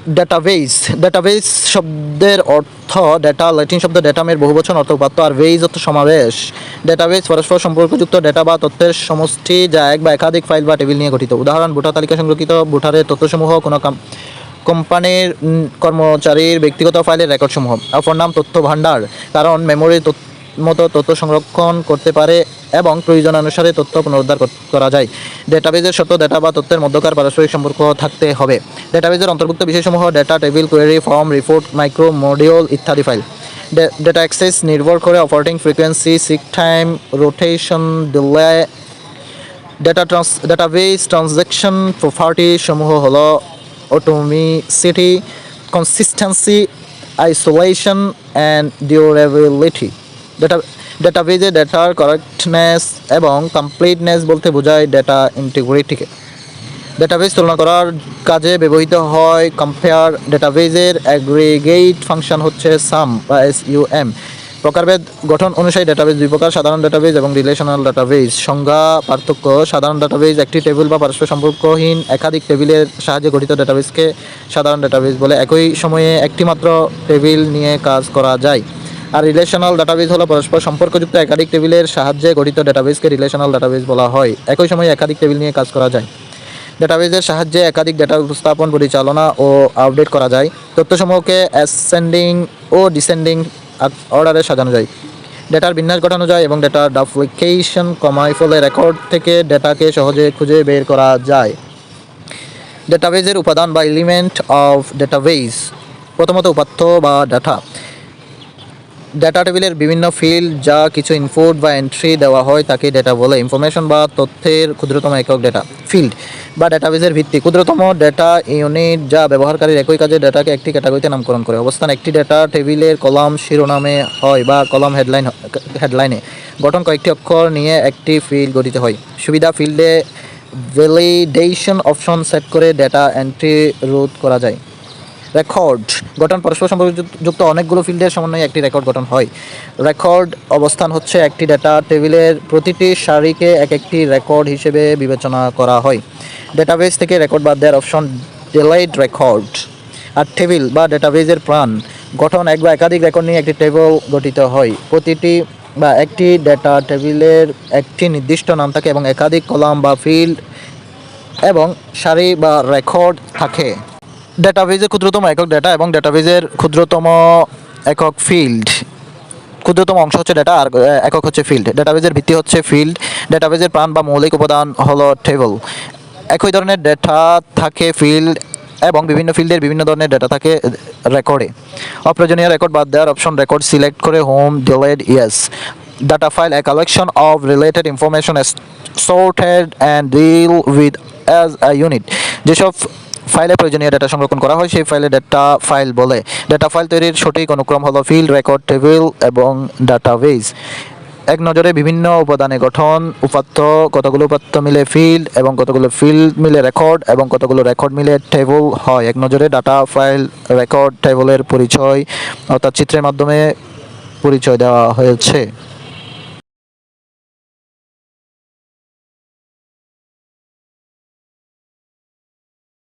Database শব্দের অর্থ data, Latin শব্দ ডেটামের বহুবচন অর্থ উপাত্ত, আর বেস অর্থ সমাবেশ। ডেটাবেস পরস্পর সম্পর্কযুক্ত ডেটা বা তথ্যের সমষ্টি যা এক বা একাধিক ফাইল বা টেবিল নিয়ে গঠিত। উদাহরণ: ভোটার তালিকা সংরক্ষিত ভোটারের তথ্যসমূহ কোনো কোম্পানির কর্মচারীর ব্যক্তিগত ফাইলের রেকর্ডসমূহ। অপর নাম তথ্য ভাণ্ডার, কারণ মেমোরির মতো তথ্য সংরক্ষণ করতে পারে এবং প্রয়োজনানুসারে তথ্য পুনরুদ্ধার করা যায়। ডেটাবেজের শর্ত: ডেটা বা তথ্যের মধ্যকার পারস্পরিক সম্পর্ক থাকতে হবে। ডেটাবেজের অন্তর্ভুক্ত বিষয়সমূহ: data, table, query, form, report, micro module ইত্যাদি ফাইল। ডেটা অ্যাক্সেস নির্ভর করে operating frequency, seek time, rotation, delay. Database transaction property সমূহ হলো atomicity, consistency, isolation and durability. ডেটাবেজে ডেটার কারেক্টনেস এবং কমপ্লিটনেস বলতে বোঝায় ডেটা ইন্টিগ্রিটিকে। ডেটাবেজ তুলনা করার কাজে ব্যবহৃত হয় কম্পেয়ার। ডেটাবেজের অ্যাগ্রিগেট ফাংশন হচ্ছে সাম বা SUM। প্রকারভেদ: গঠন অনুসারে ডেটাবেজ দুই প্রকার: সাধারণ ডেটাবেজ এবং রিলেশনাল ডেটাবেজ। সংজ্ঞা পার্থক্য: সাধারণ ডেটাবেজ একটি টেবিল বা পারস্পর সম্পর্কহীন একাধিক টেবিলের সাহায্যে গঠিত ডেটাবেজকে সাধারণ ডেটাবেজ বলে। একই সময়ে একটি মাত্র টেবিল নিয়ে কাজ করা যায়। আর রিলেশনাল ডাটাবেজ হলো পরস্পর সম্পর্কযুক্ত একাধিক টেবিলের সাহায্যে গঠিত ডেটাবেজকে রিলেশনাল ডাটাবেজ বলা হয়। একই সময়ে একাধিক টেবিল নিয়ে কাজ করা যায়। ডেটাবেজের সাহায্যে একাধিক ডেটা উপস্থাপন, পরিচালনা ও আপডেট করা যায়। তথ্যসমূহকে অ্যাসেন্ডিং ও ডিসেন্ডিং অর্ডারে সাজানো যায়। ডেটার বিন্যাস ঘটানো যায় এবং ডেটার ডুপ্লিকেশন কমায়, ফলে রেকর্ড থেকে ডেটাকে সহজে খুঁজে বের করা যায়। ডেটাবেজের উপাদান বা এলিমেন্ট অফ ডেটাবেজ: প্রথমত উপাত্ত বা ডাটা। ডেটা টেবিলের বিভিন্ন ফিল্ড যা কিছু ইনপুট বা এন্ট্রি দেওয়া হয় তাকে ডেটা বলে। ইনফরমেশন বা তথ্যের ক্ষুদ্রতম একক ডেটা। ফিল্ড বা ডেটাবেজের ভিত্তি: ক্ষুদ্রতম ডেটা ইউনিট যা ব্যবহারকারীর একই কাজে ডেটাকে একটি ক্যাটাগরিতে নামকরণ করে। অবস্থান: একটি ডেটা টেবিলের কলাম শিরোনামে হয় বা কলাম হেডলাইনে। গঠন: কয়েকটি অক্ষর নিয়ে একটি ফিল্ড গঠিত হয়। সুবিধা: ফিল্ডে ভ্যালিডেশন অপশন সেট করে ডেটা এন্ট্রি রোধ করা যায়। রেকর্ড গঠন: পরস্পর সম্পর্কযুক্ত অনেকগুলো ফিল্ডের সমন্বয়ে একটি রেকর্ড গঠন হয়। রেকর্ড অবস্থান হচ্ছে একটি ডেটা টেবিলের প্রতিটি সারিকে একটি রেকর্ড হিসেবে বিবেচনা করা হয়। ডেটাবেজ থেকে রেকর্ড বাদ দেওয়ার অপশন ডিলেট রেকর্ড। আর টেবিল বা ডেটাবেজের প্রাণ গঠন: এক বা একাধিক রেকর্ড নিয়ে একটি টেবিল গঠিত হয়। প্রতিটি বা একটি ডেটা টেবিলের একটি নির্দিষ্ট নাম থাকে এবং একাধিক কলাম বা ফিল্ড এবং সারি বা রেকর্ড থাকে। ডেটাবেজের ক্ষুদ্রতম একক ডেটা এবং ডেটাবেজের ক্ষুদ্রতম একক ফিল্ড। ক্ষুদ্রতম অংশ হচ্ছে ডেটা আর একক হচ্ছে ফিল্ড। ডেটাবেজের ভিত্তি হচ্ছে ফিল্ড। ডেটাবেজের প্রাণ বা মৌলিক উপাদান হলো টেবিল। একই ধরনের ডেটা থাকে ফিল্ড এবং বিভিন্ন ফিল্ডের বিভিন্ন ধরনের ডেটা থাকে রেকর্ডে। অপ্রয়োজনীয় রেকর্ড বাদ দেওয়ার অপশন রেকর্ড সিলেক্ট করে home delete yes. Data file: a collection of related information sorted and deal with as a unit। যেসব ফাইলে প্রয়োজনীয় ডেটা সংরক্ষণ করা হয় সেই ফাইলে ডেটা ফাইল বলে। ডেটা ফাইল তৈরির সঠিক অনুক্রম হলো ফিল্ড, রেকর্ড, টেবিল এবং ডাটাবেজ। এক নজরে বিভিন্ন উপাদানে গঠন: উপাত্ত, কতগুলো উপাত্ত মিলে ফিল্ড এবং কতগুলো ফিল্ড মিলে রেকর্ড এবং কতগুলো রেকর্ড মিলে টেবিল হয়। এক নজরে ডাটা, ফাইল, রেকর্ড, টেবিলের পরিচয় অর্থাৎ চিত্রের মাধ্যমে পরিচয় দেওয়া হয়েছে।